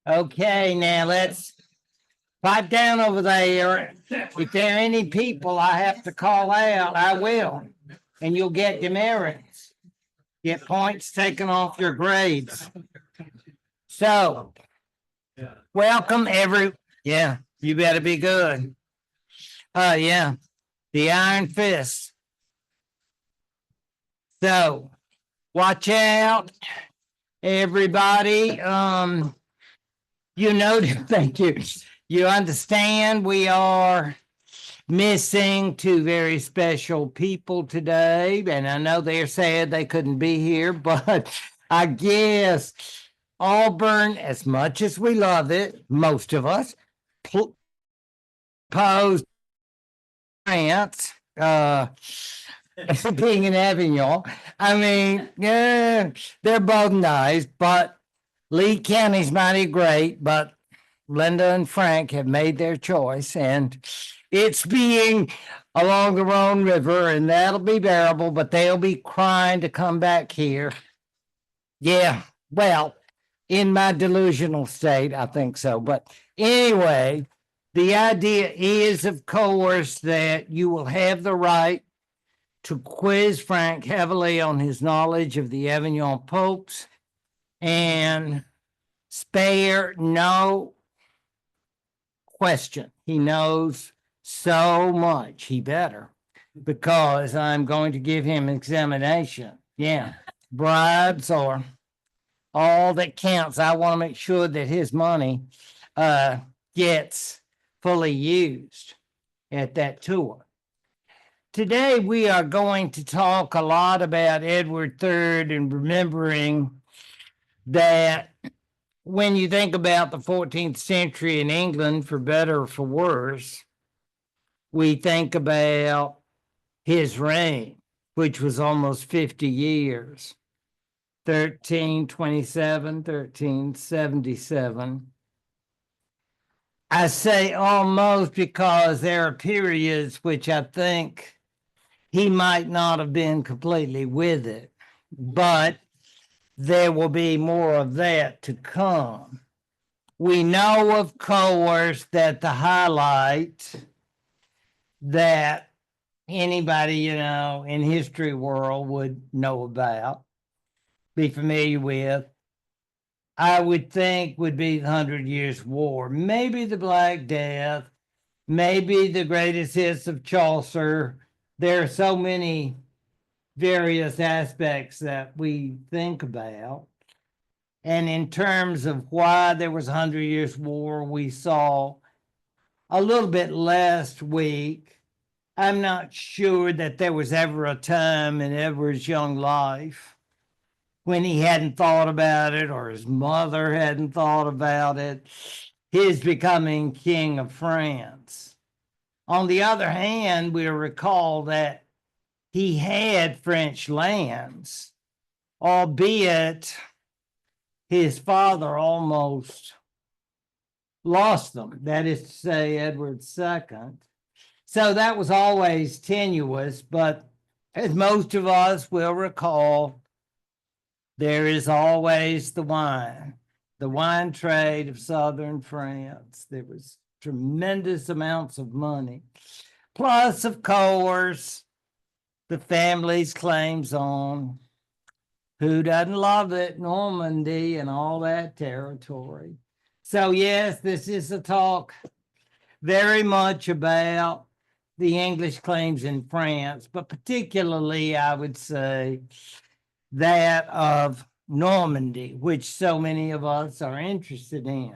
Okay, now let's pipe down over there. If there are any people I have to call out, I will. And you'll get demerits. Get points taken off your grades. So, welcome yeah, you better be good. Yeah, the Iron Fist. So, watch out, everybody. Thank you. You understand we are missing two very special people today, and I know they're sad they couldn't be here, but I guess Auburn, as much as we love it, most of us, posed France, being in Avignon. I mean, yeah, they're both nice, but Lee County's mighty great, but Linda and Frank have made their choice, and it's being along the Rhone River, and that'll be bearable, but they'll be crying to come back here. Yeah, well, in my delusional state, I think so. But anyway, the idea is, of course, that you will have the right to quiz Frank heavily on his knowledge of the Avignon popes and spare no question. He knows so much. He better, because I'm going to give him examination. Yeah, bribes are all that counts. I want to make sure that his money gets fully used at that tour. Today, we are going to talk a lot about Edward III and remembering that when you think about the 14th century in England, for better or for worse, we think about his reign, which was almost 50 years, 1327, 1377. I say almost because there are periods which I think he might not have been completely with it, but there will be more of that to come. We know, of course, that the highlight that anybody, in history world would know about, be familiar with, I would think would be the 100 Years' War, maybe the Black Death, maybe the greatest hits of Chaucer. There are so many various aspects that we think about. And in terms of why there was a 100 Years' War, we saw a little bit last week. I'm not sure that there was ever a time in Edward's young life when he hadn't thought about it, or his mother hadn't thought about it, his becoming king of France. On the other hand, we'll recall that he had French lands, albeit his father almost lost them. That is to say, Edward II. So that was always tenuous, but as most of us will recall, there is always the wine trade of southern France. There was tremendous amounts of money. Plus, of course, the family's claims on who doesn't love it, Normandy and all that territory. So yes, this is a talk very much about the English claims in France, but particularly, I would say, that of Normandy, which so many of us are interested in.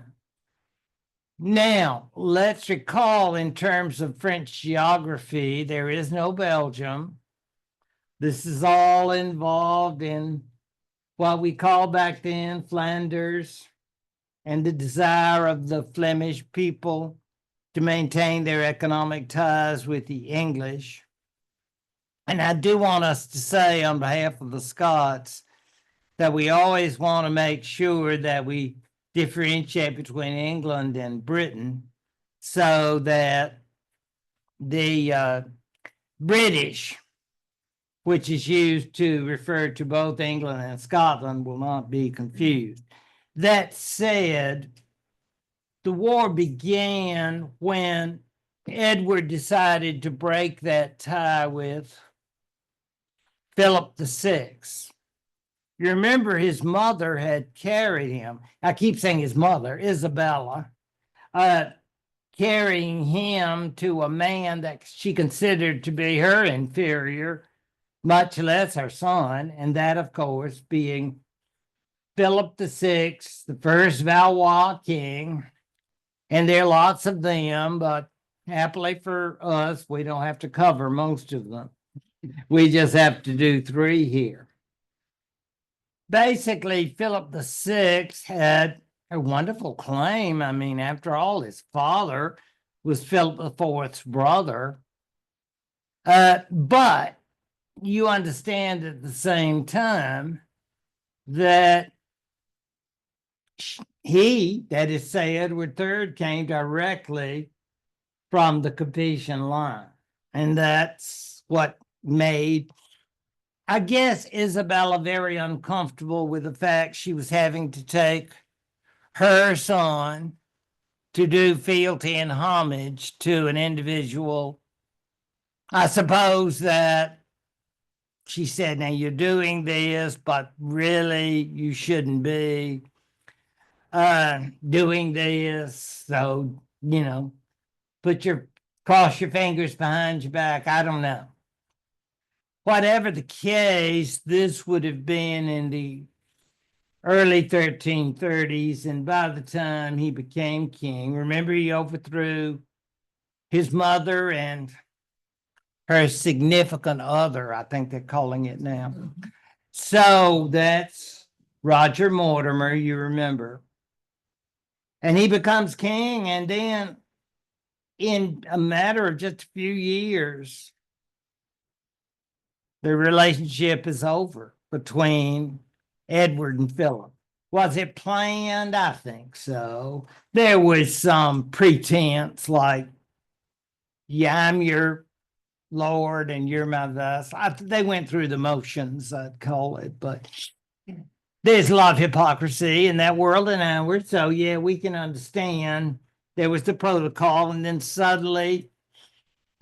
Now, let's recall, in terms of French geography, there is no Belgium. This is all involved in what we call back then Flanders, and the desire of the Flemish people to maintain their economic ties with the English. And I do want us to say, on behalf of the Scots, that we always want to make sure that we differentiate between England and Britain, so that the British, which is used to refer to both England and Scotland, will not be confused. That said, the war began when Edward decided to break that tie with Philip VI. You remember his mother had carried him. I keep saying his mother, Isabella, carrying him to a man that she considered to be her inferior, much less her son, and that, of course, being Philip VI, the first Valois king. And there are lots of them, but happily for us, we don't have to cover most of them. We just have to do 3 here. Basically, Philip VI had a wonderful claim. I mean, after all, his father was Philip IV's brother. But you understand at the same time that he, that is, say, Edward III, came directly from the Capetian line. And that's what made, I guess, Isabella very uncomfortable with the fact she was having to take her son to do fealty and homage to an individual. I suppose that she said, now you're doing this, but really you shouldn't be doing this. So, cross your fingers behind your back. I don't know. Whatever the case, this would have been in the early 1330s, and by the time he became king, remember, he overthrew his mother and her significant other, I think they're calling it now. So that's Roger Mortimer, you remember. And he becomes king, and then in a matter of just a few years, the relationship is over between Edward and Philip. Was it planned? I think so. There was some pretense like, yeah, I'm your Lord and you're my thus. They went through the motions, I'd call it, but there's a lot of hypocrisy in that world and ours. So, yeah, we can understand there was the protocol, and then suddenly,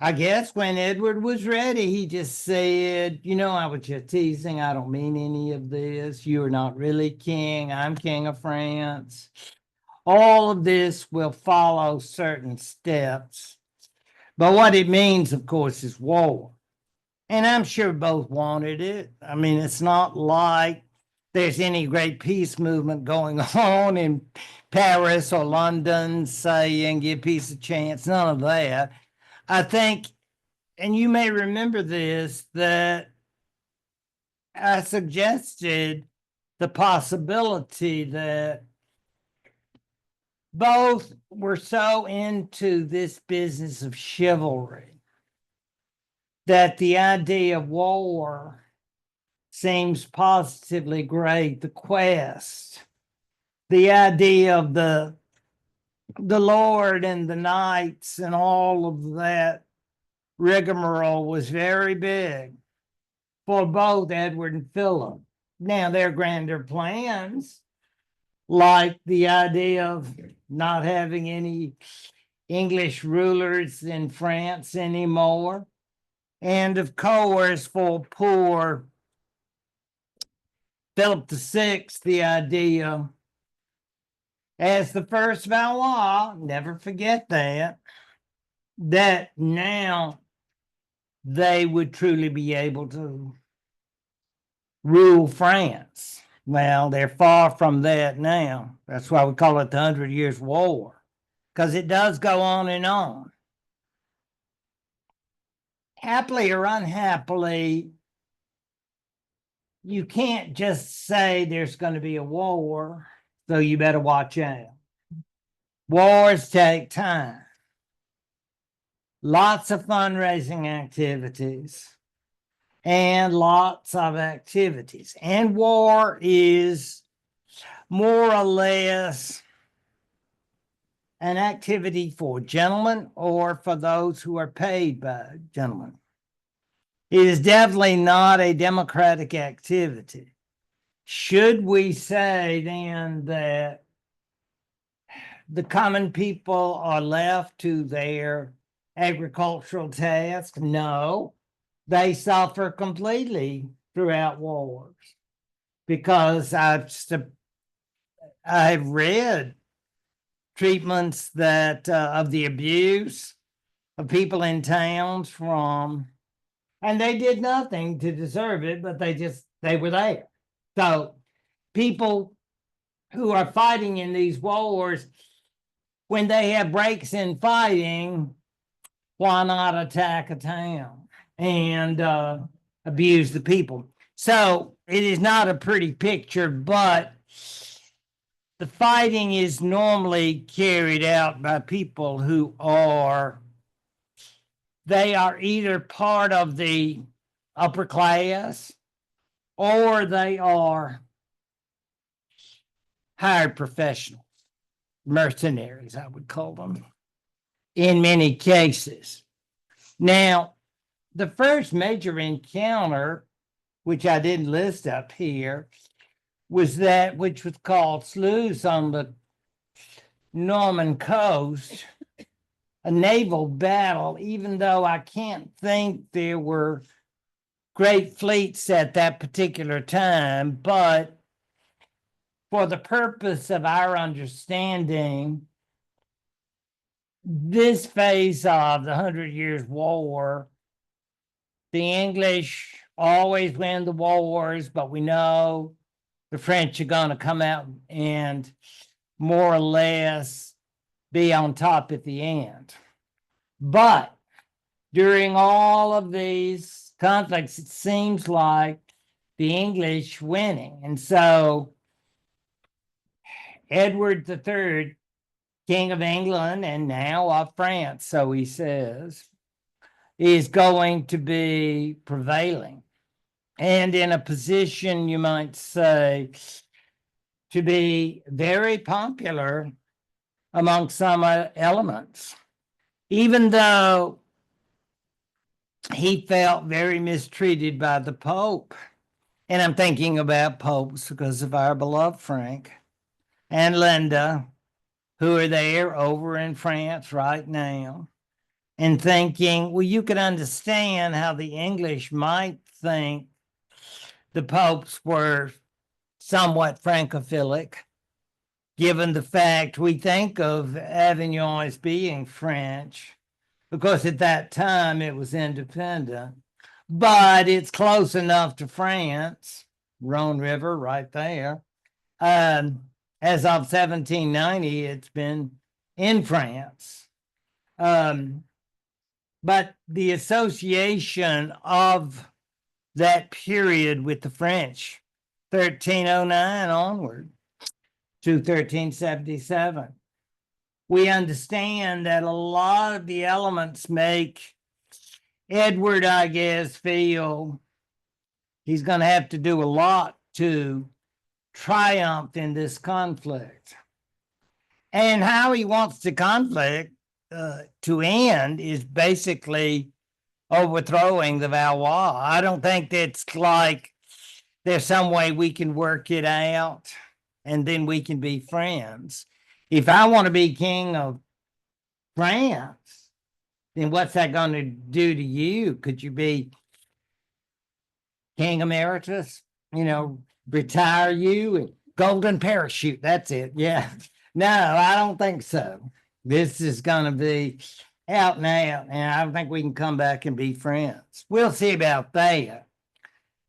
I guess when Edward was ready, he just said, I was just teasing. I don't mean any of this. You are not really king. I'm king of France. All of this will follow certain steps. But what it means, of course, is war. And I'm sure both wanted it. I mean, it's not like there's any great peace movement going on in Paris or London saying give peace a chance. None of that. I think, and you may remember this, that I suggested the possibility that both were so into this business of chivalry that the idea of war seems positively great. The quest, the idea of the Lord and the knights and all of that rigmarole was very big for both Edward and Philip. Now, their grander plans, like the idea of not having any English rulers in France anymore, and of course, for poor Philip VI, the idea as the first Valois, never forget that now they would truly be able to rule France. Well, they're far from that now. That's why we call it the 100 Years' War, because it does go on and on. Happily or unhappily, you can't just say there's going to be a war, so you better watch out. Wars take time. Lots of fundraising activities and lots of activities. And war is more or less an activity for gentlemen or for those who are paid by gentlemen. It is definitely not a democratic activity. Should we say then that the common people are left to their agricultural tasks? No, they suffer completely throughout wars, because I've read treatments that of the abuse of people in towns and they did nothing to deserve it, but they were there. So people who are fighting in these wars, when they have breaks in fighting, why not attack a town and abuse the people? So it is not a pretty picture, but the fighting is normally carried out by people who they are either part of the upper class or they are hired professionals, mercenaries, I would call them, in many cases. Now, the first major encounter, which I didn't list up here, was that which was called Sluice on the Norman coast, a naval battle, even though I can't think there were great fleets at that particular time. But for the purpose of our understanding, this phase of the 100 Years' War, the English always win the wars, but we know the French are going to come out and more or less be on top at the end. But during all of these conflicts, it seems like the English winning. And so Edward III, King of England and now of France, so he says, is going to be prevailing and in a position, you might say, to be very popular among some elements, even though he felt very mistreated by the Pope. And I'm thinking about popes because of our beloved Frank and Linda, who are there over in France right now, and thinking, well, you could understand how the English might think the popes were somewhat Francophilic, given the fact we think of Avignon as being French, because at that time it was independent, but it's close enough to France, Rhone River right there. As of 1790, it's been in France. But the association of that period with the French, 1309 onward to 1377, we understand that a lot of the elements make Edward, I guess, feel he's going to have to do a lot to triumph in this conflict. And how he wants the conflict to end is basically overthrowing the Valois. I don't think that's like there's some way we can work it out and then we can be friends. If I want to be king of France, then what's that going to do to you? Could you be king emeritus? Retire you and golden parachute. That's it. Yeah. No, I don't think so. This is going to be out and out, and I don't think we can come back and be friends. We'll see about that.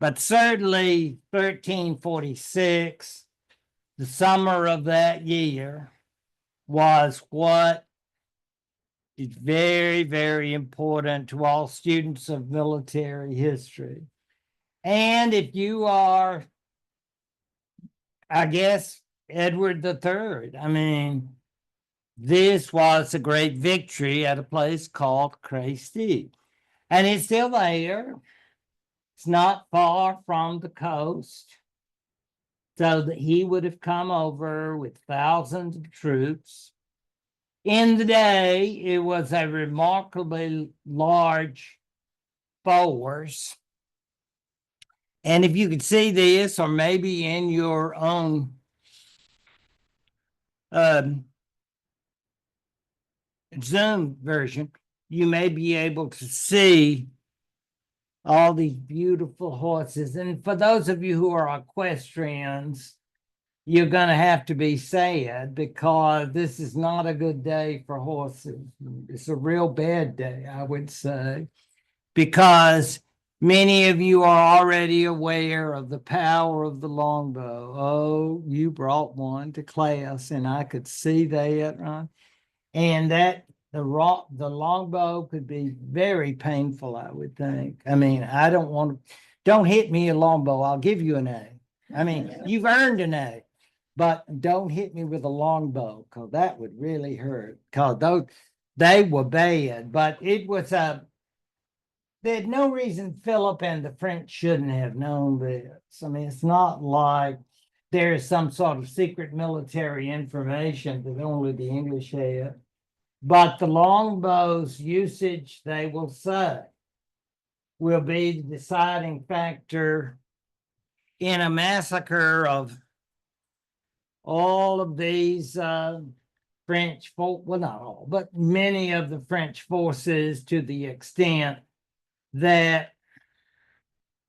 But certainly 1346, the summer of that year, was what is very, very important to all students of military history. And if you are, I guess, Edward III, this was a great victory at a place called Crécy. And it's still there. It's not far from the coast. So that he would have come over with thousands of troops. In the day, it was a remarkably large force. And if you could see this, or maybe in your own Zoom version, you may be able to see all these beautiful horses. And for those of you who are equestrians, you're going to have to be sad because this is not a good day for horses. It's a real bad day, I would say, because many of you are already aware of the power of the longbow. Oh, you brought one to class, and I could see that, right? And that the longbow could be very painful, I would think. I mean, I don't hit me a longbow. I'll give you an A. I mean, you've earned an A, but don't hit me with a longbow because that would really hurt. Because they were bad, but it was there's no reason Philip and the French shouldn't have known this. I mean, it's not like there is some sort of secret military information that only the English had. But the longbow's usage, they will say, will be the deciding factor in a massacre of all of these French well, not all, but many of the French forces, to the extent that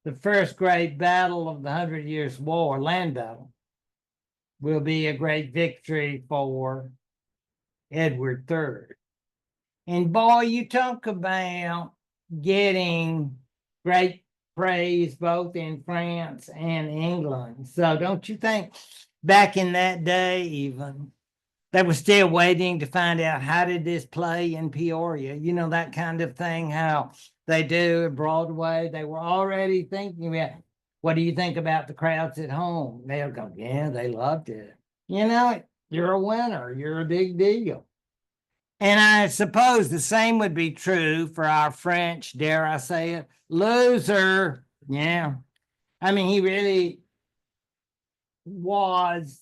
the first great battle of the 100 Years' War, land battle, will be a great victory for Edward III. And boy, you talk about getting great praise both in France and England. So don't you think back in that day, even they were still waiting to find out how did this play in Peoria? You know, that kind of thing, how they do at Broadway. They were already thinking about, what do you think about the crowds at home? They'll go, yeah, they loved it. You know, you're a winner. You're a big deal. And I suppose the same would be true for our French, dare I say it, loser. Yeah. I mean, he really was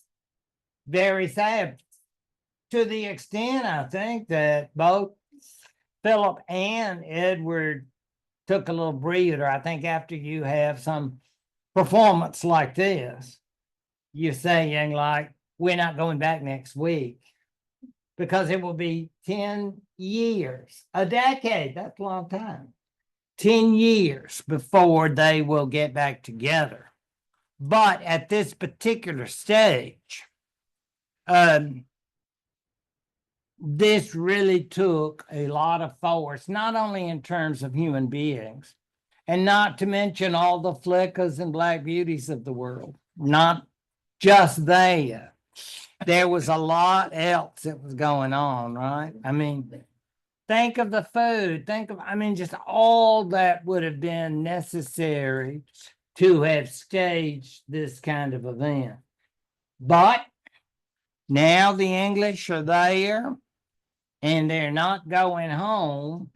very sad, to the extent, I think, that both Philip and Edward took a little breather. I think after you have some performance like this, you're saying, like, we're not going back next week, because it will be 10 years, a decade. That's a long time. 10 years before they will get back together. But at this particular stage, this really took a lot of force, not only in terms of human beings, and not to mention all the Flickers and Black Beauties of the world, not just they. There was a lot else that was going on, right? I mean, think of the food. Just all that would have been necessary to have staged this kind of event. But now the English are there and they're not going home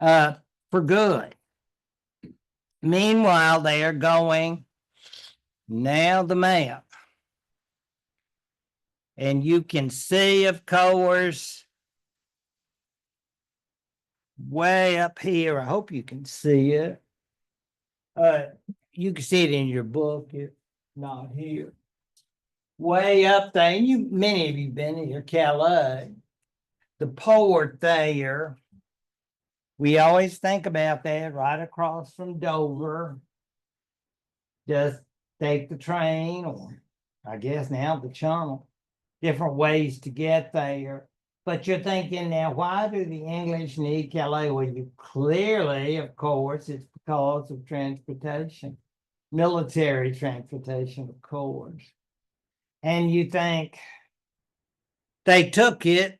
for good. Meanwhile, they are going now the map. And you can see, of course, way up here. I hope you can see it. You can see it in your book, if not here. Way up there, many of you been here, Calais. The port there, we always think about that, right across from Dover. Just take the train, or I guess now the channel. Different ways to get there. But you're thinking now, why do the English need Calais? Well, you clearly, of course, it's because of transportation, military transportation, of course. And you think they took it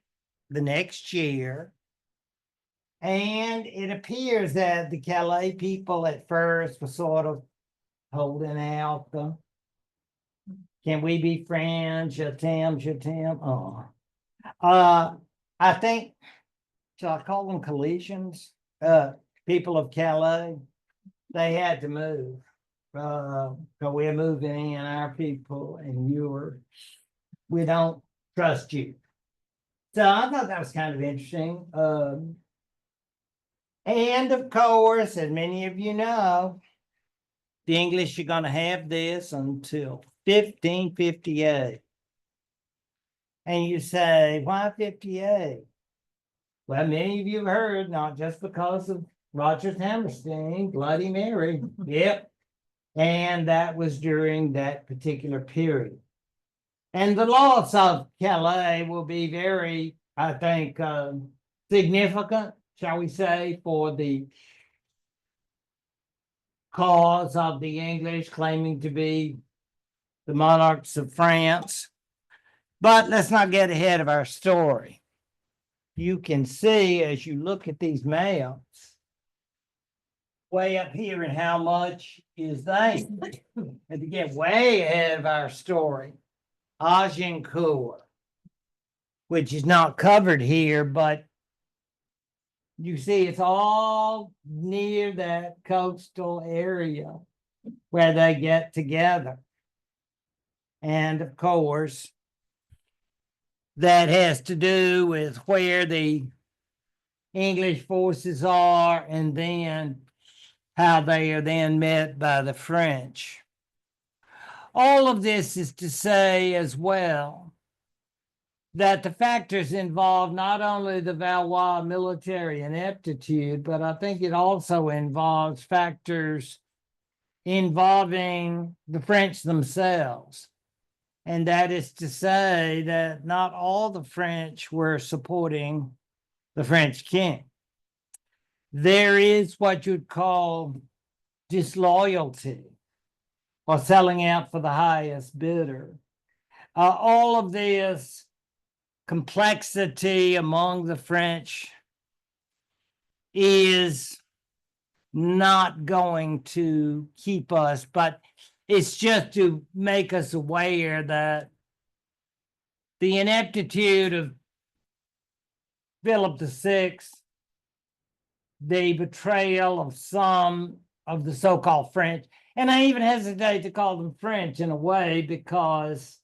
the next year, and it appears that the Calais people at first were sort of holding out the, can we be friends? Je t'aime, je t'aime. Oh. I think, shall I call them Calaisians? People of Calais, they had to move. Because we're moving in our people, and we don't trust you. So I thought that was kind of interesting. And of course, as many of you know, the English are going to have this until 1558. And you say, why 58? Well, many of you have heard, not just because of Roger Hammerstein, Bloody Mary. Yep. And that was during that particular period. And the loss of Calais will be very, I think, significant, shall we say, for the cause of the English claiming to be the monarchs of France. But let's not get ahead of our story. You can see as you look at these maps, way up here and how much is there. And to get way ahead of our story, Agincourt, which is not covered here, but you see it's all near that coastal area where they get together. And of course, that has to do with where the English forces are and then how they are then met by the French. All of this is to say as well that the factors involve not only the Valois military ineptitude, but I think it also involves factors involving the French themselves. And that is to say that not all the French were supporting the French king. There is what you'd call disloyalty or selling out for the highest bidder. All of this complexity among the French is not going to keep us, but it's just to make us aware that the ineptitude of Philip VI, the betrayal of some of the so-called French, and I even hesitate to call them French in a way because,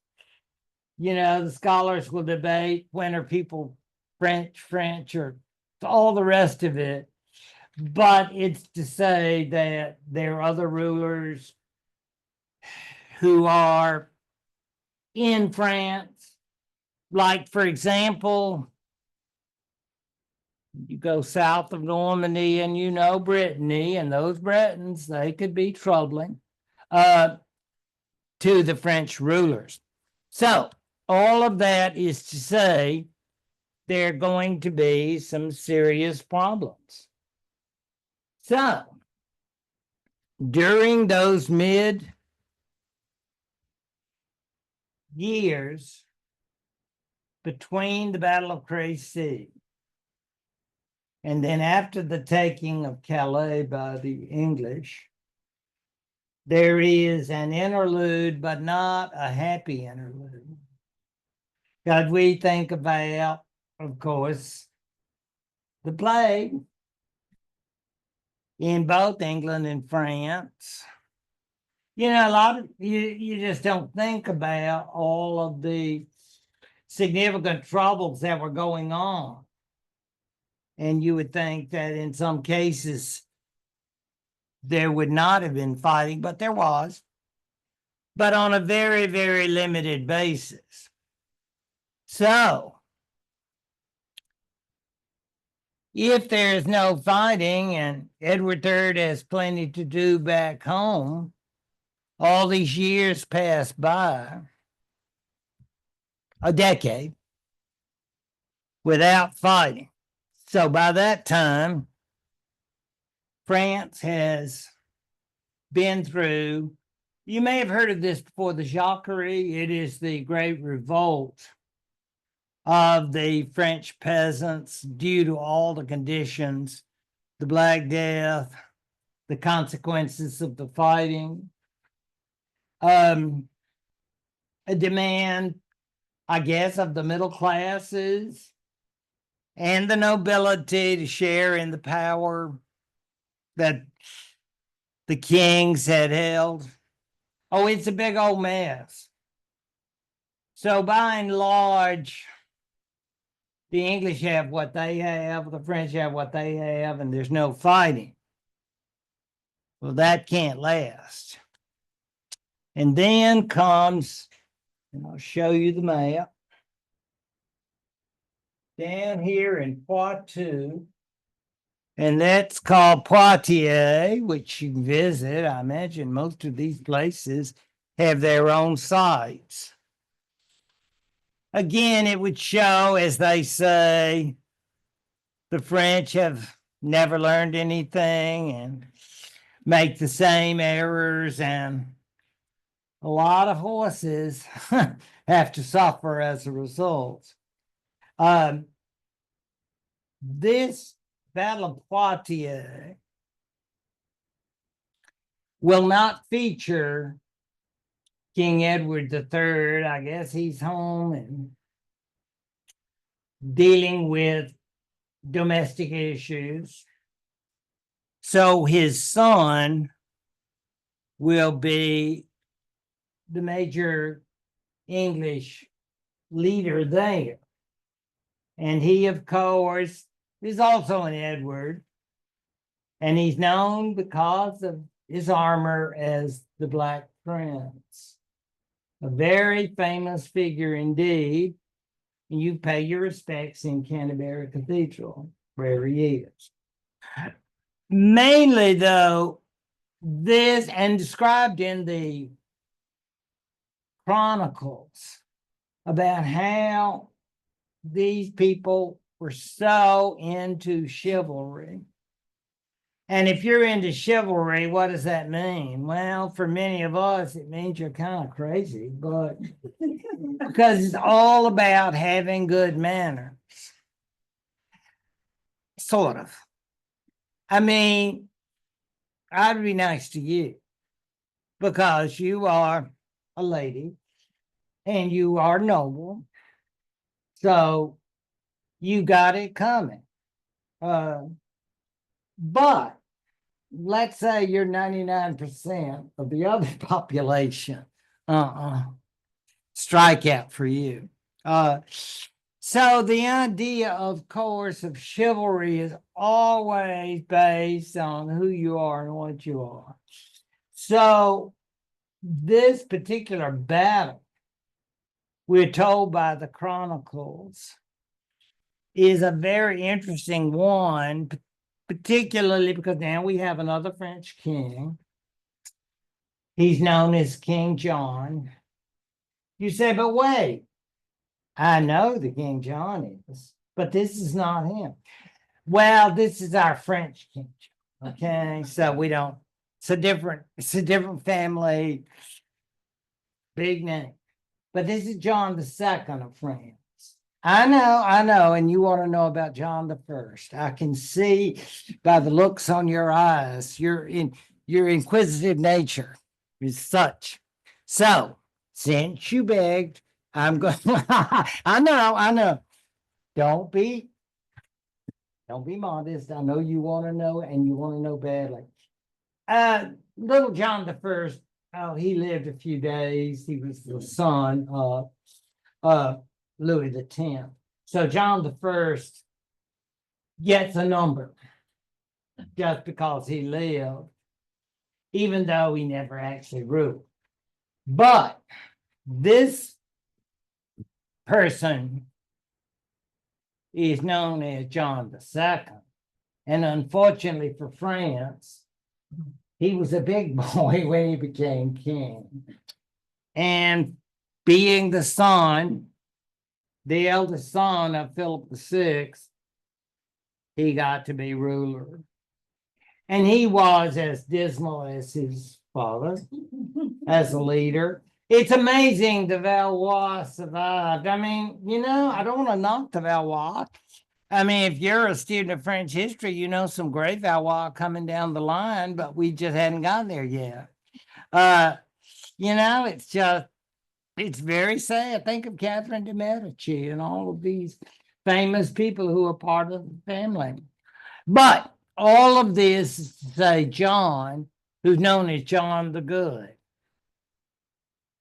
you know, the scholars will debate when are people French, or all the rest of it. But it's to say that there are other rulers who are in France, like, for example, you go south of Normandy and you know Brittany, and those Bretons, they could be troubling to the French rulers. So all of that is to say there are going to be some serious problems. So during those mid years between the Battle of Crécy and then after the taking of Calais by the English, there is an interlude, but not a happy interlude. God, we think about, of course, the plague in both England and France. You know, a lot of you just don't think about all of the significant troubles that were going on. And you would think that in some cases there would not have been fighting, but there was, but on a very, very limited basis. So if there is no fighting and Edward III has plenty to do back home, all these years pass by, a decade, without fighting. So by that time, France has been through, you may have heard of this before, the Jacquerie. It is the great revolt of the French peasants due to all the conditions, the Black Death, the consequences of the fighting, a demand, I guess, of the middle classes and the nobility to share in the power that the kings had held. Oh, it's a big old mess. So by and large, the English have what they have, the French have what they have, and there's no fighting. Well, that can't last. And then comes, and I'll show you the map. down here in Poitou, and that's called Poitiers, which you can visit. I imagine most of these places have their own sites. Again, it would show, as they say, the French have never learned anything and make the same errors, and a lot of horses have to suffer as a result. This Battle of Poitiers will not feature King Edward III. I guess he's home and dealing with domestic issues. So his son will be the major English leader there. And he, of course, is also an Edward. And he's known because of his armor as the Black Prince. A very famous figure indeed. And you pay your respects in Canterbury Cathedral, where he is. Mainly, though, this, and described in the Chronicles, about how these people were so into chivalry. And if you're into chivalry, what does that mean? Well, for many of us, it means you're kind of crazy, but because it's all about having good manners. Sort of. I mean, I'd be nice to you because you are a lady and you are noble. So you got it coming. But let's say you're 99% of the other population. Strikeout for you. So the idea, of course, of chivalry is always based on who you are and what you are. So this particular battle, we're told by the Chronicles, is a very interesting one, particularly because now we have another French king. He's known as King John. You say, but wait, I know the King John is, but this is not him. Well, this is our French King John. Okay, so we don't. It's a different family, big name. But this is John II of France. I know, and you want to know about John I. I can see by the looks on your eyes, your inquisitive nature is such. So, since you begged, I'm going. I know. Don't be modest. I know you want to know, and you want to know badly. Little John I. Oh, he lived a few days. He was the son of Louis X. So John I gets a number just because he lived, even though he never actually ruled. But this person is known as John II. And unfortunately for France, he was a big boy when he became king. And being the eldest son of Philip VI, he got to be ruler. And he was as dismal as his father, as a leader. It's amazing the Valois survived. I mean, I don't want to knock the Valois. I mean, if you're a student of French history, you know some great Valois coming down the line, but we just hadn't gotten there yet. It's very sad. Think of Catherine de' Medici and all of these famous people who are part of the family. But all of this is to say John, who's known as John the Good.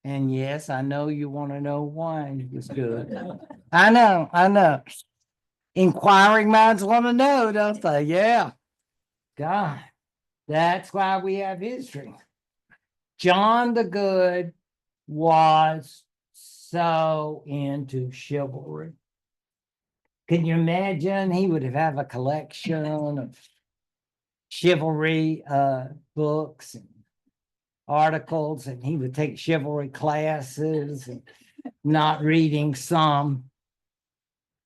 And yes, I know you want to know why he was good. I know. Inquiring minds want to know, don't they? Yeah. God, that's why we have history. John the Good was so into chivalry. Can you imagine? He would have a collection of chivalry books and articles, and he would take chivalry classes and not reading some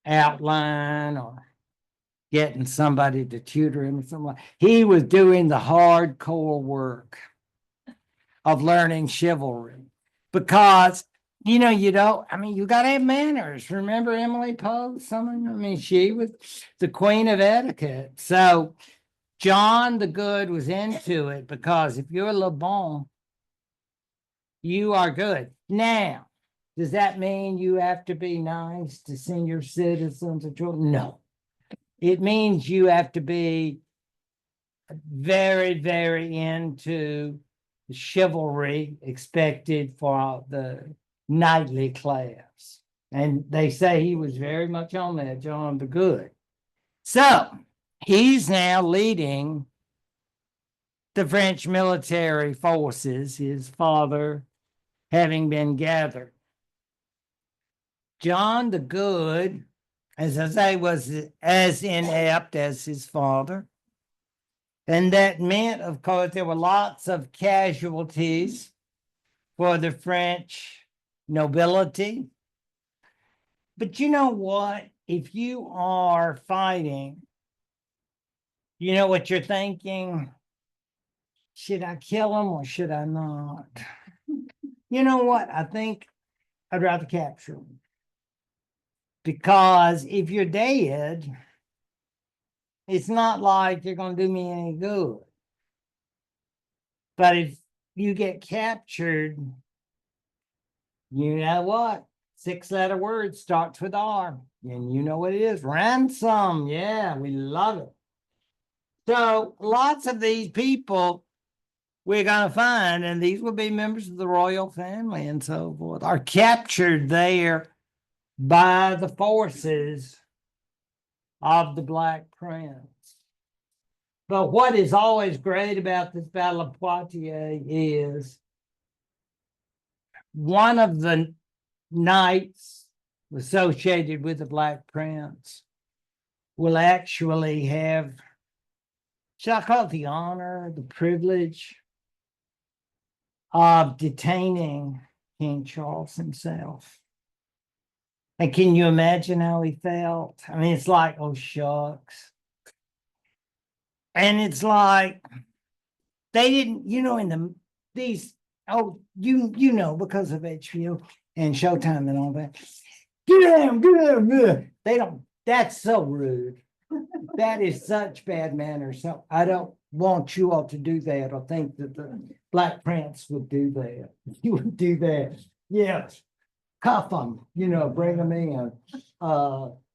outline or getting somebody to tutor him or something. He was doing the hardcore work of learning chivalry because you don't, I mean, you got to have manners. Remember Emily Post? I mean, she was the queen of etiquette. So John the Good was into it because if you're Le Bon, you are good. Now, does that mean you have to be nice to senior citizens or children? No. It means you have to be very, very into the chivalry expected for the knightly class. And they say he was very much on that, John the Good. So he's now leading the French military forces, his father having been gathered. John the Good, as I say, was as inept as his father. And that meant, of course, there were lots of casualties for the French nobility. But you know what? If you are fighting, you know what you're thinking? Should I kill him or should I not? You know what? I think I'd rather capture him. Because if you're dead, it's not like you're going to do me any good. But if you get captured, you know what? 6-letter word starts with R. And you know what it is? Ransom. Yeah, we love it. So lots of these people we're going to find, and these will be members of the royal family and so forth, are captured there by the forces of the Black Prince. But what is always great about this Battle of Poitiers is one of the knights associated with the Black Prince will actually have, shall I call it the honor, the privilege of detaining King Charles himself. And can you imagine how he felt? I mean, it's like, oh, shucks. And it's like, they didn't, these, because of HBO and Showtime and all that. Get him. They don't, that's so rude. That is such bad manners. So I don't want you all to do that or think that the Black Prince would do that. He would do that. Yes. Cuff them, bring them in.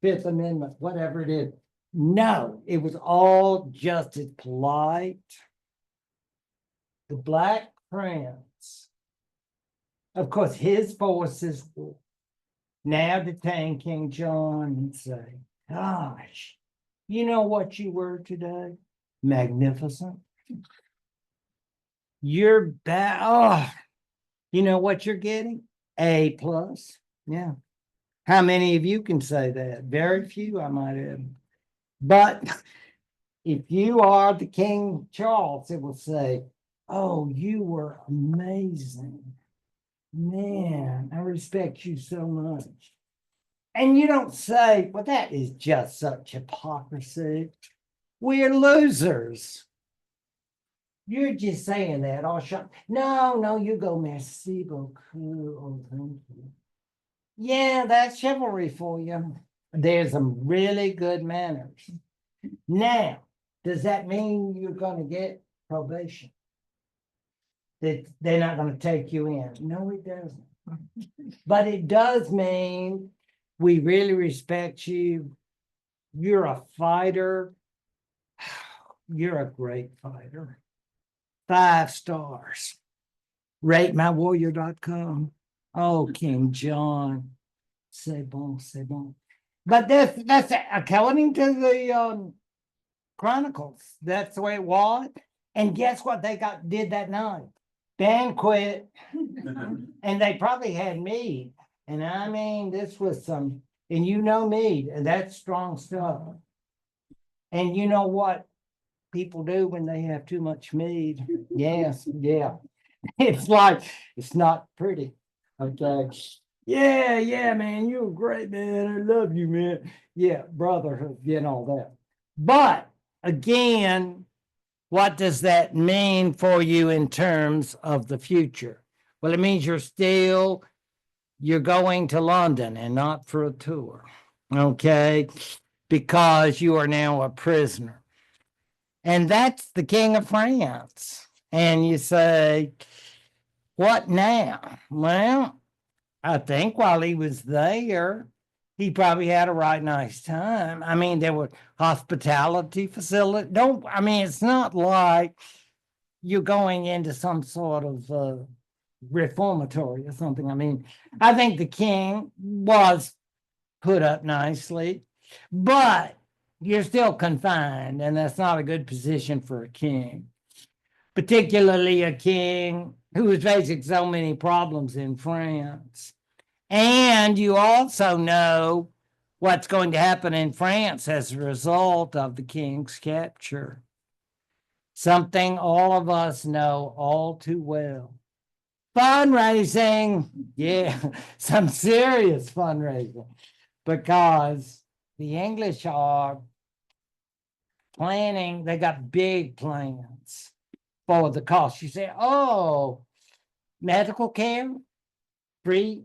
Fifth Amendment, whatever it is. No, it was all just as polite. The Black Prince, of course, his forces will now detain King John and say, gosh, you know what you were today? Magnificent. You're back. Oh, you know what you're getting? A+. Yeah. How many of you can say that? Very few, I might add. But if you are the King Charles, it will say, oh, you were amazing. Man, I respect you so much. And you don't say, well, that is just such hypocrisy. We're losers. You're just saying that. All shot. No, you go, merci beaucoup. Oh, thank you. Yeah, that's chivalry for you. There's some really good manners. Now, does that mean you're going to get probation? That they're not going to take you in? No, it doesn't. But it does mean we really respect you. You're a fighter. You're a great fighter. 5 stars. RateMyWarrior.com. Oh, King John. C'est bon, c'est bon. But that's according to the Chronicles. That's the way it was. And guess what they did that night? Banquet. And they probably had meat. And I mean, this was And you know me, and that's strong stuff. And you know what people do when they have too much mead? Yes, yeah. It's like, it's not pretty. Okay. Yeah, man, you're great, man. I love you, man. Yeah, brotherhood, all that. But again, what does that mean for you in terms of the future? Well, it means you're going to London and not for a tour, okay? Because you are now a prisoner. And that's the King of France. And you say, what now? Well, I think while he was there, he probably had a right nice time. I mean, there were hospitality facilities. It's not like you're going into some sort of reformatory or something. I mean, I think the king was put up nicely, but you're still confined, and that's not a good position for a king, particularly a king who was facing so many problems in France. And you also know what's going to happen in France as a result of the king's capture. Something all of us know all too well. Fundraising, yeah, some serious fundraising, because the English are planning, they got big plans for the cost. You say, oh, medical care, free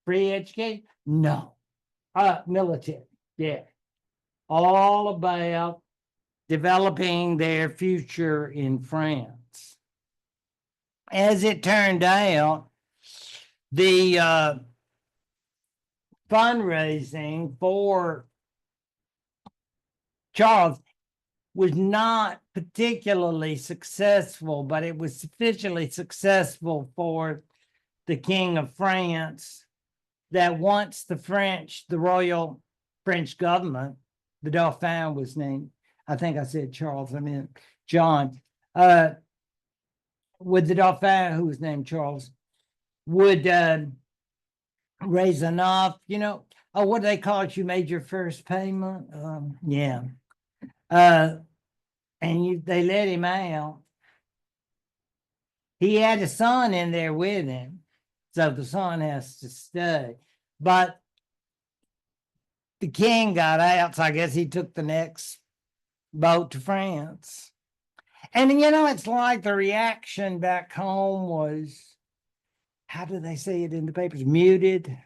education? No. Military, yeah. All about developing their future in France. As it turned out, the fundraising for Charles was not particularly successful, but it was sufficiently successful for the King of France that once the royal French government, the Dauphin was named, I think I said Charles, I mean John, with the Dauphin, who was named Charles, would raise enough, what do they call it? You made your first payment? Yeah. And they let him out. He had a son in there with him, so the son has to stay. But the king got out, so I guess he took the next boat to France. And it's like the reaction back home was, how do they say it in the papers? Muted.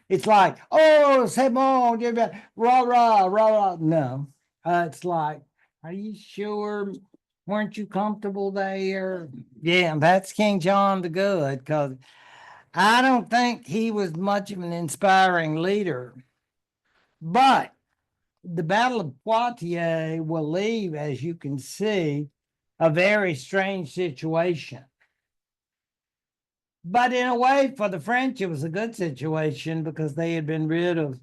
It's like, oh, c'est bon, rah, rah, rah, rah. No, it's like, are you sure? Weren't you comfortable there? Yeah, that's King John the Good, because I don't think he was much of an inspiring leader. But the Battle of Poitiers will leave, as you can see, a very strange situation. But in a way, for the French, it was a good situation because they had been rid of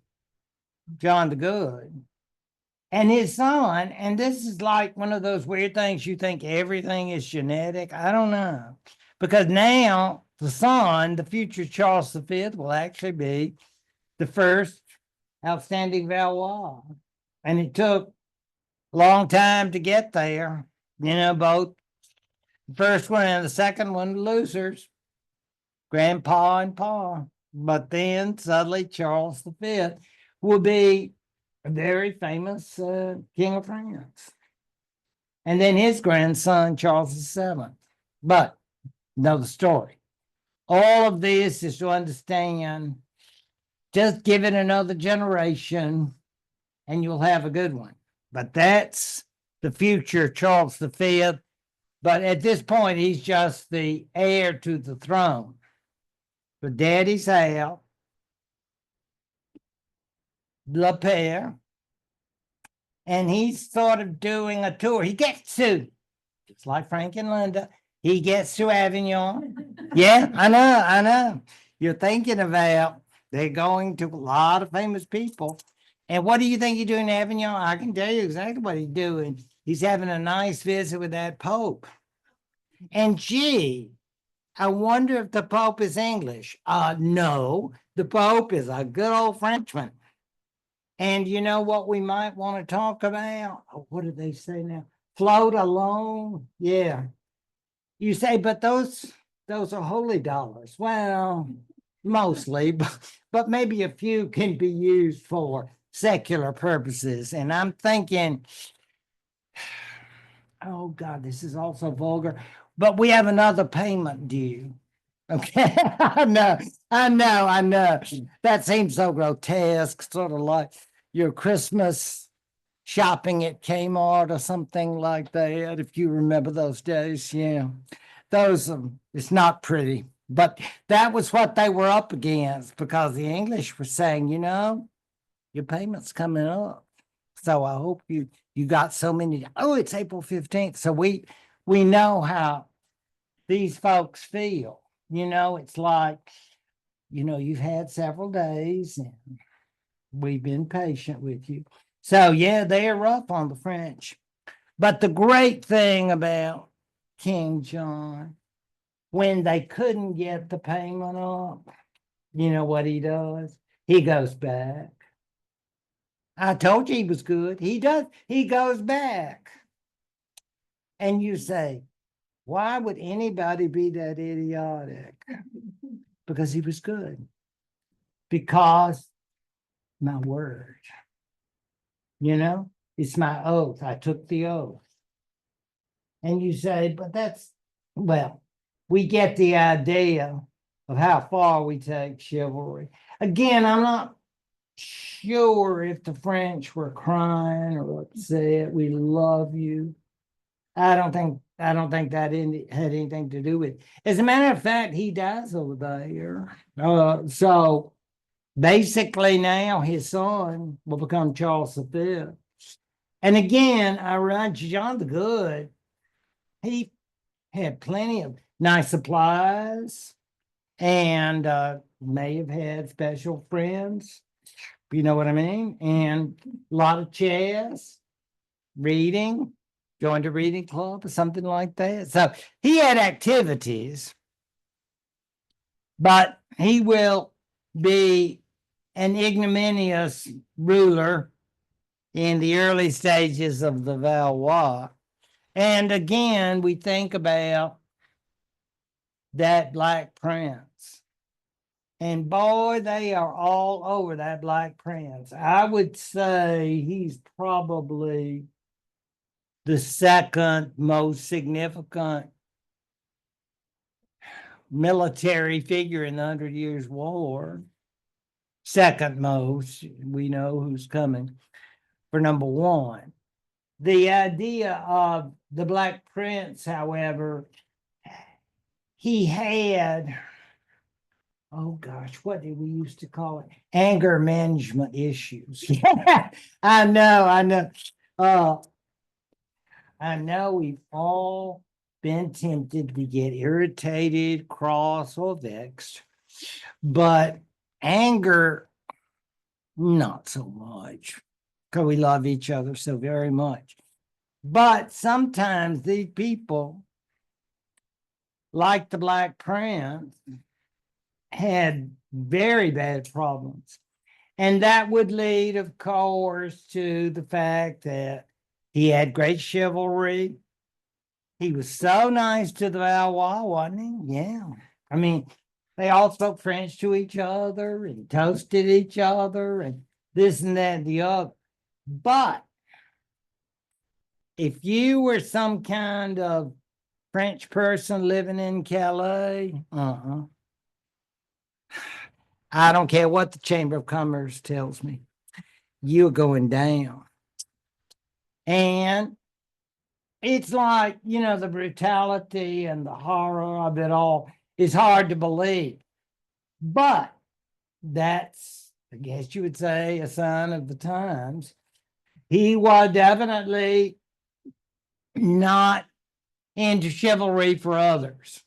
John the Good. And his son, and this is like one of those weird things, you think everything is genetic. I don't know. Because now the son, the future Charles V, will actually be the first outstanding Valois. And it took a long time to get there. Both the first one and the second one, losers, grandpa and pa. But then suddenly Charles V will be a very famous king of France. And then his grandson, Charles VII. But know the story. All of this is to understand, just give it another generation and you'll have a good one. But that's the future Charles V. But at this point, he's just the heir to the throne. But daddy's out, Le Père, and he's sort of doing a tour. He gets to, just like Frank and Linda, he gets to Avignon. Yeah, I know. You're thinking about, they're going to a lot of famous people. And what do you think he's doing in Avignon? I can tell you exactly what he's doing. He's having a nice visit with that Pope. And gee, I wonder if the Pope is English. No, the Pope is a good old Frenchman. And you know what we might want to talk about? Oh, what do they say now? Float alone. Yeah. You say, but those are holy dollars. Well, mostly, but maybe a few can be used for secular purposes. And I'm thinking, oh God, this is also vulgar, but we have another payment due. Okay. I know. That seems so grotesque, sort of like your Christmas shopping at Kmart or something like that, if you remember those days. Yeah. Those, it's not pretty, but that was what they were up against because the English were saying, your payment's coming up. So I hope you got so many. Oh, it's April 15th. So we know how these folks feel. It's like, you've had several days and we've been patient with you. So yeah, they are rough on the French. But the great thing about King John, when they couldn't get the payment up, you know what he does? He goes back. I told you he was good. He does. He goes back. And you say, why would anybody be that idiotic? Because he was good. Because my word, it's my oath. I took the oath. And you say, but well, we get the idea of how far we take chivalry. Again, I'm not sure if the French were crying or upset. We love you. I don't think that had anything to do with it. As a matter of fact, he dies over there. So basically now his son will become Charles V. And again, I remind you, John the Good, he had plenty of nice supplies and may have had special friends. You know what I mean? And a lot of chess, reading, going to reading club or something like that. So he had activities, but he will be an ignominious ruler in the early stages of the Valois. And again, we think about that Black Prince. And boy, they are all over that Black Prince. I would say he's probably the second most significant military figure in the 100 Years' War. Second most, we know who's coming for number one. The idea of the Black Prince, however, he had, oh gosh, what did we used to call it? Anger management issues. Yeah, I know. I know we've all been tempted to get irritated, cross, or vexed, but anger, not so much, because we love each other so very much. But sometimes these people, like the Black Prince, had very bad problems. And that would lead, of course, to the fact that he had great chivalry. He was so nice to the Valois, wasn't he? Yeah. I mean, they all spoke French to each other and toasted each other and this and that and the other. But if you were some kind of French person living in Calais, I don't care what the Chamber of Commerce tells me, you're going down. And it's like, the brutality and the horror of it all is hard to believe. But that's, I guess you would say, a sign of the times. He was definitely not into chivalry for others.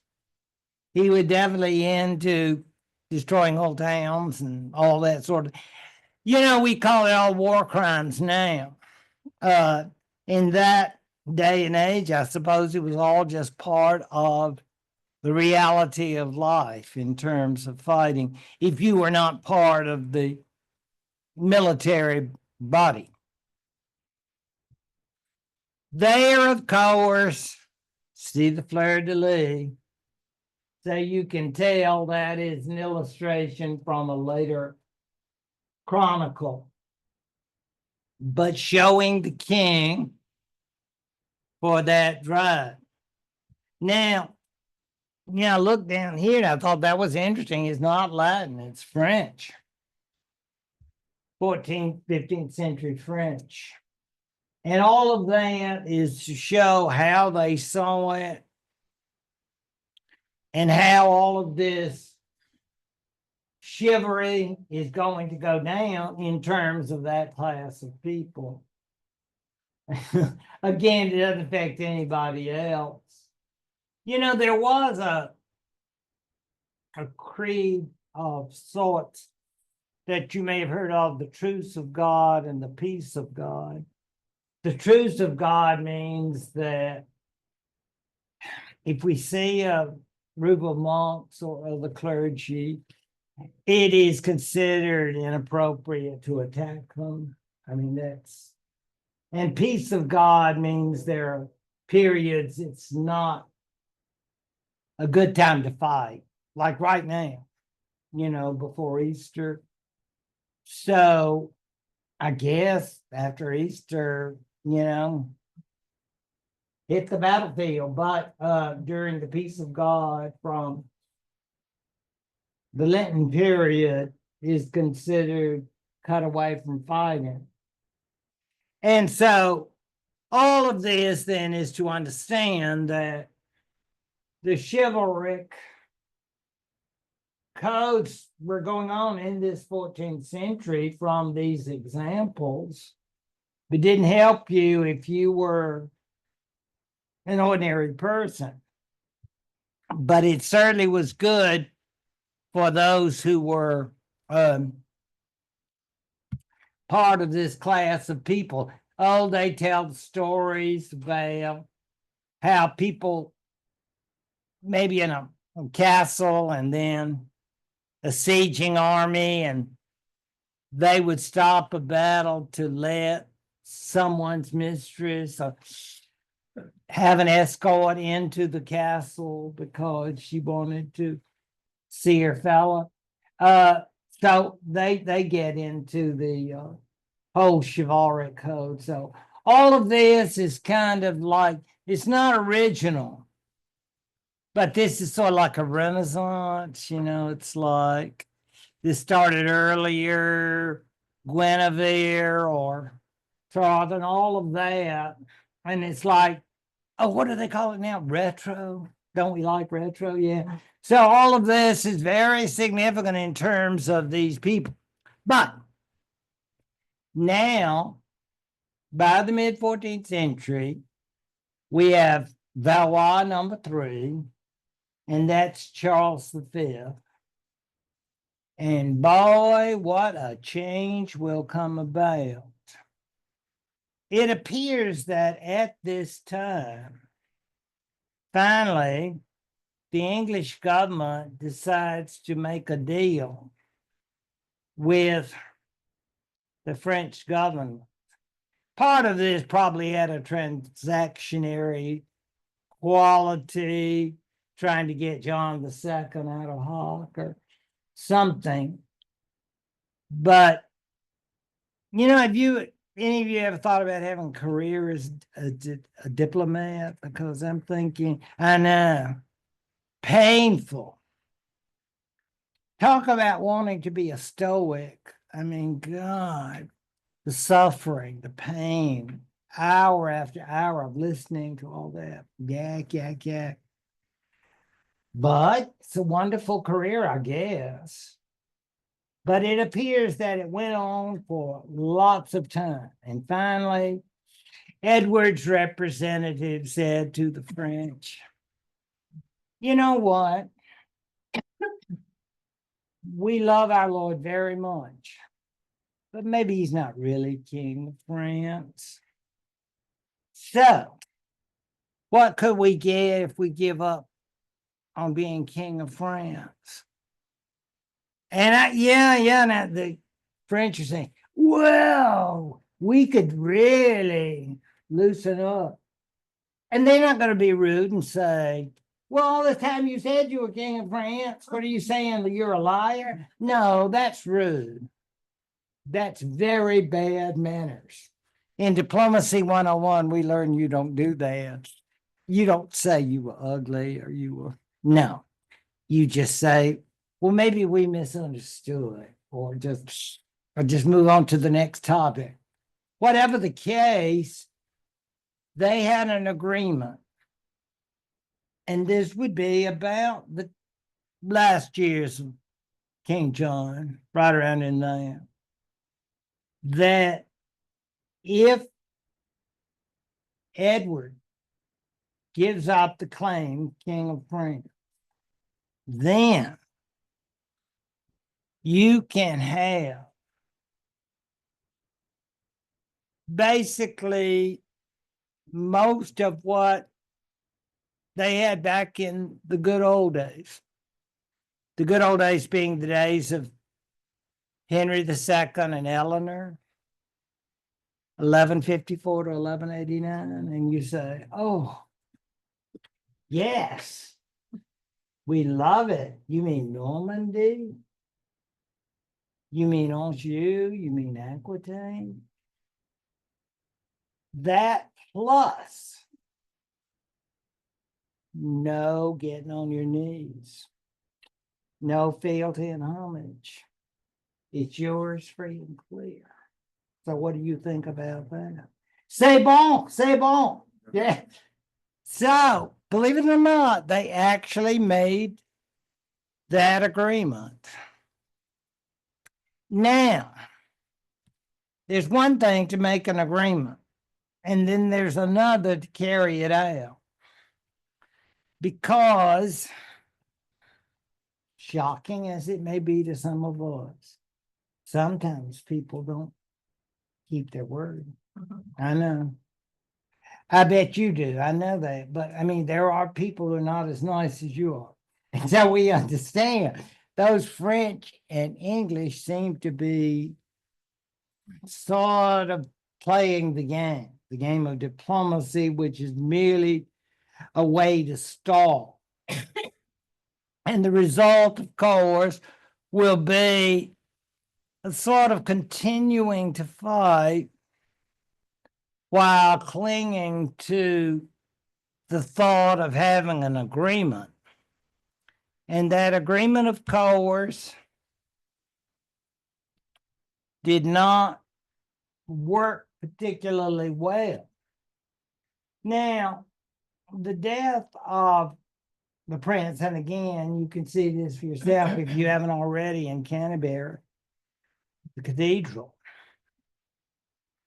He was definitely into destroying whole towns and all that sort of. We call it all war crimes now. In that day and age, I suppose it was all just part of the reality of life in terms of fighting. If you were not part of the military body. There, of course, see the fleur-de-lis. So you can tell that is an illustration from a later chronicle, but showing the king for that drive. Now, look down here, and I thought that was interesting. It's not Latin, it's French. 14th, 15th century French. And all of that is to show how they saw it and how all of this chivalry is going to go down in terms of that class of people. Again, it doesn't affect anybody else. There was a creed of sorts that you may have heard of, the truce of God and the peace of God. The truce of God means that if we see a group of monks or other clergy, it is considered inappropriate to attack them. I mean, and peace of God means there are periods it's not a good time to fight, like right now, before Easter. So I guess after Easter, hit the battlefield. But during the peace of God from the Lenten period is considered cut away from fighting. And so all of this then is to understand that the chivalric codes were going on in this 14th century from these examples. It didn't help you if you were an ordinary person, but it certainly was good for those who were part of this class of people. Oh, they tell stories about how people maybe in a castle and then a sieging army, and they would stop a battle to let someone's mistress have an escort into the castle because she wanted to see her fella. So they get into the whole chivalric code. So all of this is kind of like, it's not original, but this is sort of like a renaissance. It's like this started earlier, Guinevere or Troth and all of that. And it's like, oh, what do they call it now? Retro. Don't we like retro? Yeah. So all of this is very significant in terms of these people. But now, by the mid-14th century, we have Valois number 3, and that's Charles V. And boy, what a change will come about. It appears that at this time, finally, the English government decides to make a deal with the French government. Part of this probably had a transactionary quality, trying to get John II out of hock or something. But, have any of you ever thought about having a career as a diplomat? Because I'm thinking, I know, painful. Talk about wanting to be a stoic. I mean, God, the suffering, the pain, hour after hour of listening to all that. Yak. But it's a wonderful career, I guess. But it appears that it went on for lots of time. And finally, Edward's representative said to the French, you know what? We love our Lord very much, but maybe he's not really king of France. So, what could we get if we give up on being king of France? And now the French are saying, well, we could really loosen up. And they're not going to be rude and say, well, all the time you said you were king of France, what are you saying? That you're a liar? No, that's rude. That's very bad manners. In Diplomacy 101, we learn you don't do that. You don't say you were ugly or you were, no. You just say, well, maybe we misunderstood, or just move on to the next topic. Whatever the case, they had an agreement. And this would be about the last years of King John, right around in there, that if Edward gives up the claim, King of France, then you can have basically most of what they had back in the good old days. The good old days being the days of Henry II and Eleanor, 1154 to 1189. And you say, oh, yes, we love it. You mean Normandy? You mean Anjou? You mean Aquitaine? That plus no getting on your knees, no fealty and homage. It's yours free and clear. So what do you think about that? C'est bon, c'est bon. Yeah. So, believe it or not, they actually made that agreement. Now, there's one thing to make an agreement, and then there's another to carry it out. Because, shocking as it may be to some of us, sometimes people don't keep their word. I know. I bet you do. I know that. But I mean, there are people who are not as nice as you are. And so we understand those French and English seem to be sort of playing the game of diplomacy, which is merely a way to stall. And the result, of course, will be a sort of continuing to fight while clinging to the thought of having an agreement. And that agreement, of course, did not work particularly well. Now, the death of the prince, and again, you can see this for yourself if you haven't already in Canterbury, the cathedral.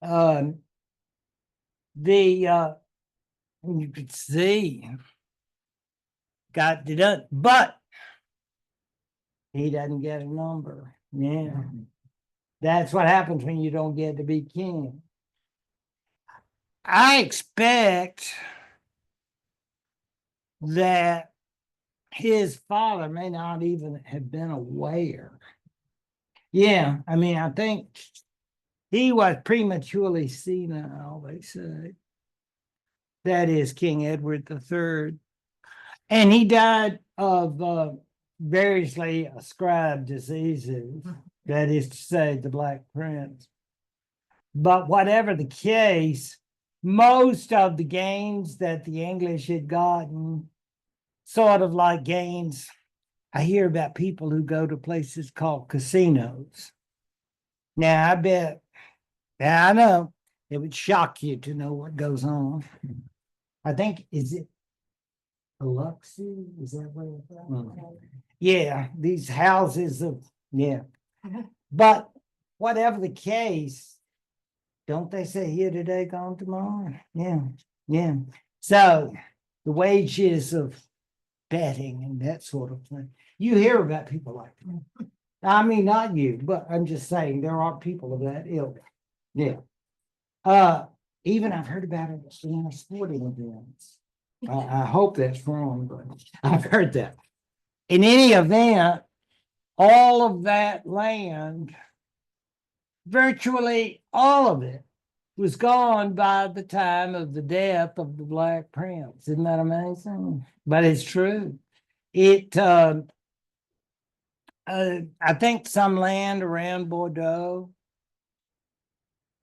You could see, got it done, but he doesn't get a number. Yeah. That's what happens when you don't get to be king. I expect that his father may not even have been aware. Yeah, I mean, I think he was prematurely senile, they say. That is King Edward III. And he died of variously ascribed diseases, that is to say, the Black Prince. But whatever the case, most of the gains that the English had gotten, sort of like gains, I hear about people who go to places called casinos. Now, I know, it would shock you to know what goes on. I think, is it Biloxi? Is that where it's from? Yeah, these houses of, yeah. But whatever the case, don't they say here today, gone tomorrow? Yeah, yeah. So the wages of betting and that sort of thing. You hear about people like that. I mean, not you, but I'm just saying there are people of that ilk. Yeah. Even I've heard about it in sporting events. I hope that's wrong, but I've heard that. In any event, all of that land virtually all of it was gone by the time of the death of the Black Prince. Isn't that amazing? But it's true. I think some land around Bordeaux,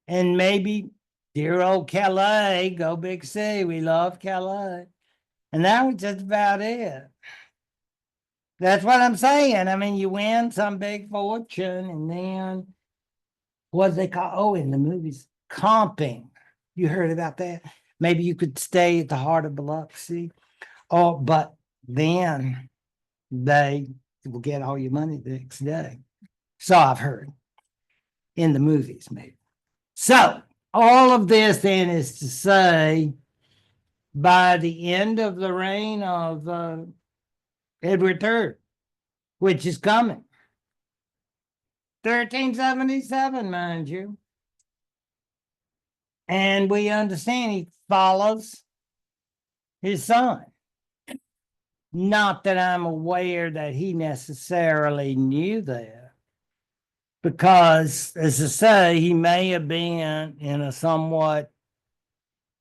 and maybe dear old Calais, go Big C. We love Calais. And that was just about it. That's what I'm saying. I mean, you win some big fortune, and then what do they call? Oh, in the movies, comping. You heard about that? Maybe you could stay at the heart of Biloxi. Oh, but then they will get all your money the next day. So I've heard in the movies, maybe. So all of this then is to say, by the end of the reign of Edward III, which is coming, 1377, mind you. And we understand he follows his son. Not that I'm aware that he necessarily knew that, because, as I say, he may have been in a somewhat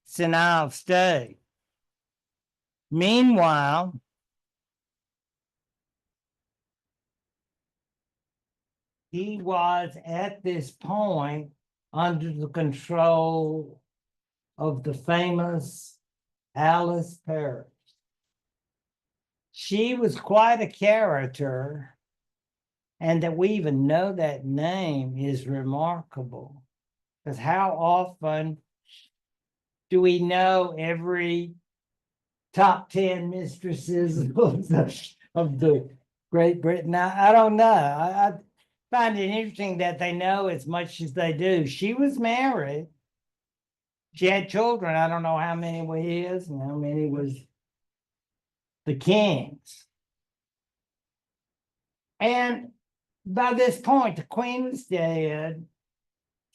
senile state. Meanwhile, he was at this point under the control of the famous Alice Paris. She was quite a character, and that we even know that name is remarkable. Because how often do we know every top 10 mistresses of the Great Britain? I don't know. I find it interesting that they know as much as they do. She was married. She had children. I don't know how many were his and how many was the king's. And by this point, the queen was dead.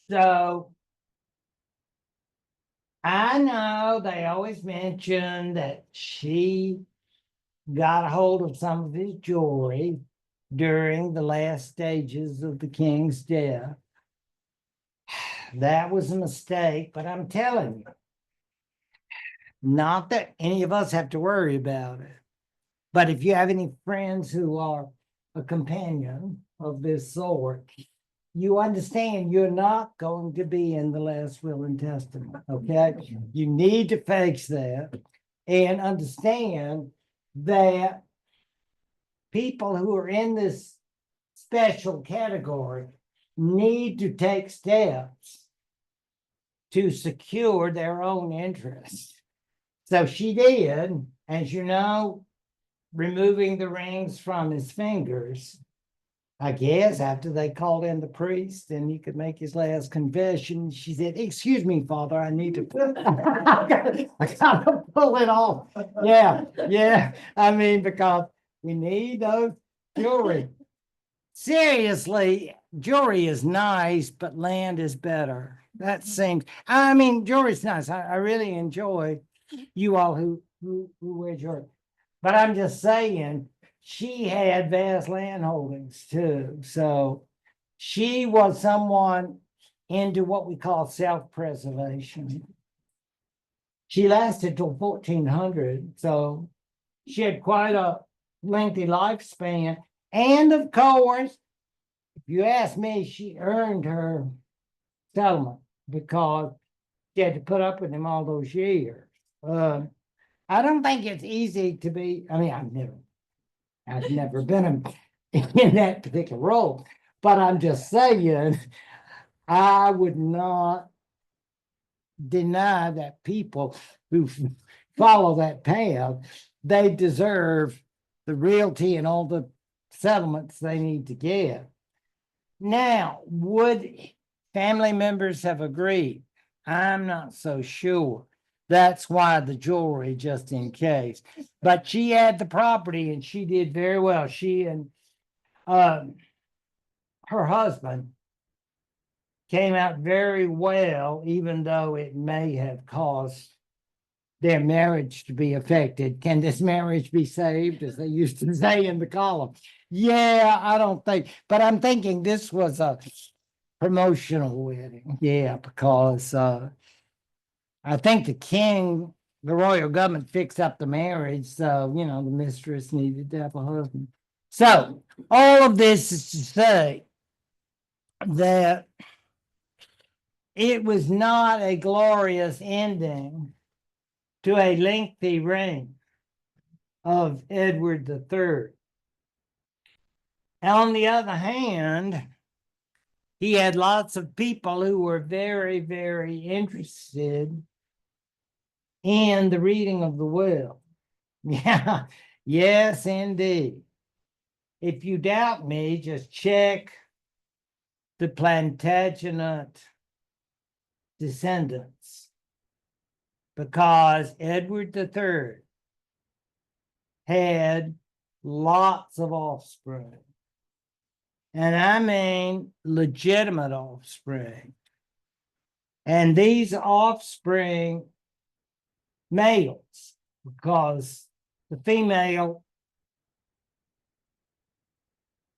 So I know they always mention that she got a hold of some of his jewelry during the last stages of the king's death. That was a mistake, but I'm telling you, not that any of us have to worry about it. But if you have any friends who are a companion of this sort, you understand you're not going to be in the last will and testament, okay? You need to face that and understand that people who are in this special category need to take steps to secure their own interests. So she did, as you know, removing the rings from his fingers, I guess, after they called in the priest and he could make his last confession. She said, "Excuse me, Father, I need to I gotta pull it off." Yeah. I mean, because we need those jewelry. Seriously, jewelry is nice, but land is better. That seems, I mean, jewelry's nice. I really enjoy you all who wear jewelry. But I'm just saying, she had vast land holdings too. So she was someone into what we call self-preservation. She lasted till 1400. So she had quite a lengthy lifespan. And of course, if you ask me, she earned her settlement because she had to put up with him all those years. I don't think it's easy to be, I mean, I've never been in that particular role, but I'm just saying, I would not deny that people who follow that path, they deserve the realty and all the settlements they need to get. Now, would family members have agreed? I'm not so sure. That's why the jewelry, just in case. But she had the property and she did very well. She and her husband came out very well, even though it may have caused their marriage to be affected. Can this marriage be saved, as they used to say in the column? Yeah, I don't think, but I'm thinking this was a promotional wedding. Yeah, because I think the royal government fixed up the marriage. So, the mistress needed to have a husband. So all of this is to say that it was not a glorious ending to a lengthy reign of Edward III. On the other hand, he had lots of people who were very, very interested in the reading of the will. Yeah, yes, indeed. If you doubt me, just check the Plantagenet descendants, because Edward III had lots of offspring. And I mean legitimate offspring. And these offspring, males, because the female,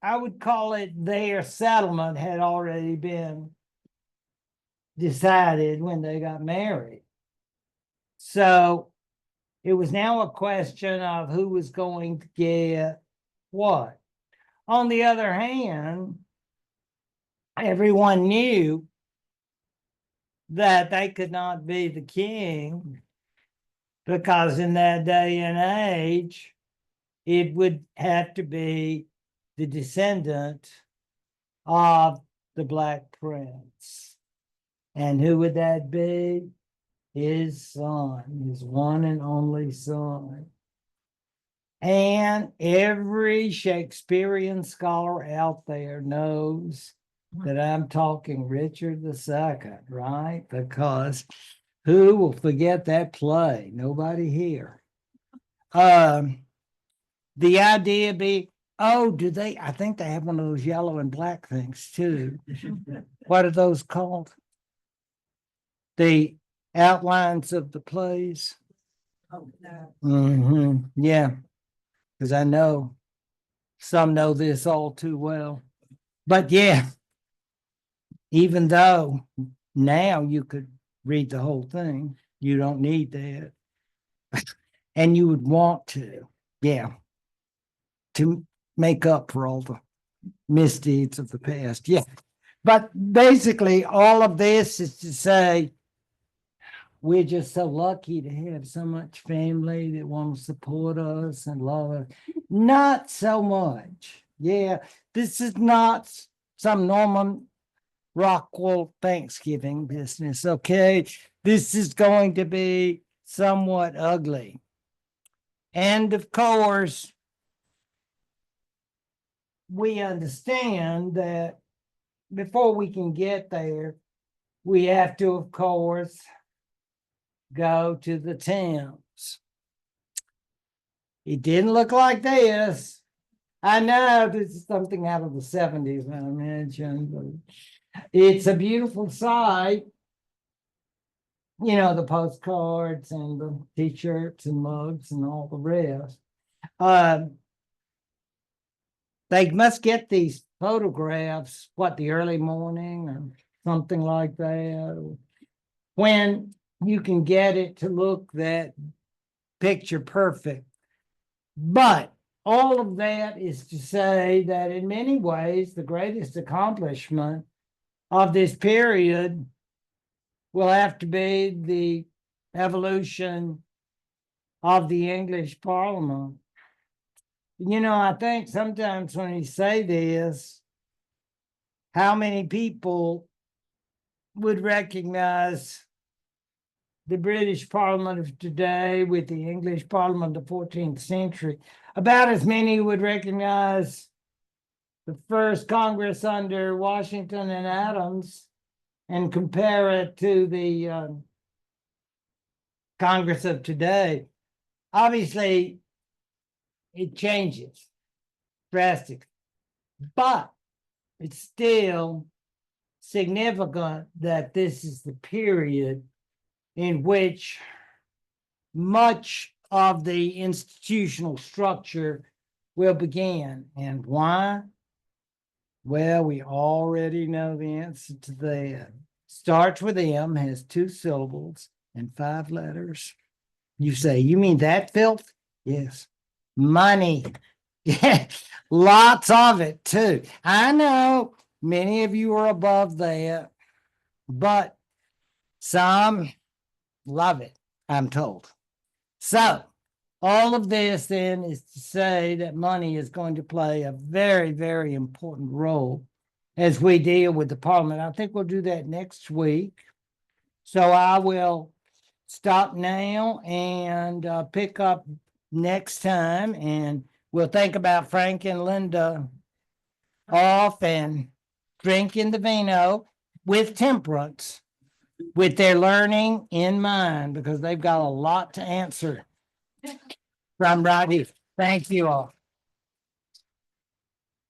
I would call it their settlement had already been decided when they got married. So it was now a question of who was going to get what. On the other hand, everyone knew that they could not be the king, because in that day and age, it would have to be the descendant of the Black Prince. And who would that be? His son, his one and only son. And every Shakespearean scholar out there knows that I'm talking Richard II, right? Because who will forget that play? Nobody here. The idea be, do they? I think they have one of those yellow and black things too. What are those called? The outlines of the plays. Yeah, because I know some know this all too well. But yeah, even though now you could read the whole thing, you don't need that. And you would want to, to make up for all the misdeeds of the past. Yeah. But basically, all of this is to say, we're just so lucky to have so much family that want to support us and love us. Not so much. Yeah, this is not some Norman Rockwell Thanksgiving business, okay? This is going to be somewhat ugly. And of course, we understand that before we can get there, we have to, of course, go to the Thames. It didn't look like this. I know this is something out of the 70s, I imagine, but it's a beautiful sight. The postcards and the t-shirts and mugs and all the rest. They must get these photographs, the early morning or something like that, when you can get it to look that picture perfect. But all of that is to say that in many ways, the greatest accomplishment of this period will have to be the evolution of the English Parliament. I think sometimes when you say this, how many people would recognize the British Parliament of today with the English Parliament of the 14th century? About as many would recognize the first Congress under Washington and Adams and compare it to the Congress of today. Obviously, it changes drastically, but it's still significant that this is the period in which much of the institutional structure will begin. And why? Well, we already know the answer to that. Starts with M, has 2 syllables and 5 letters. You say, you mean that filth? Yes. Money. Yeah, lots of it too. I know many of you are above that, but some love it, I'm told. So, all of this then is to say that money is going to play a very, very important role as we deal with the parliament. I think we'll do that next week. So I will stop now and pick up next time, and we'll think about Frank and Linda off and drinking the vino with temperance, with their learning in mind, because they've got a lot to answer from right here. Thank you all.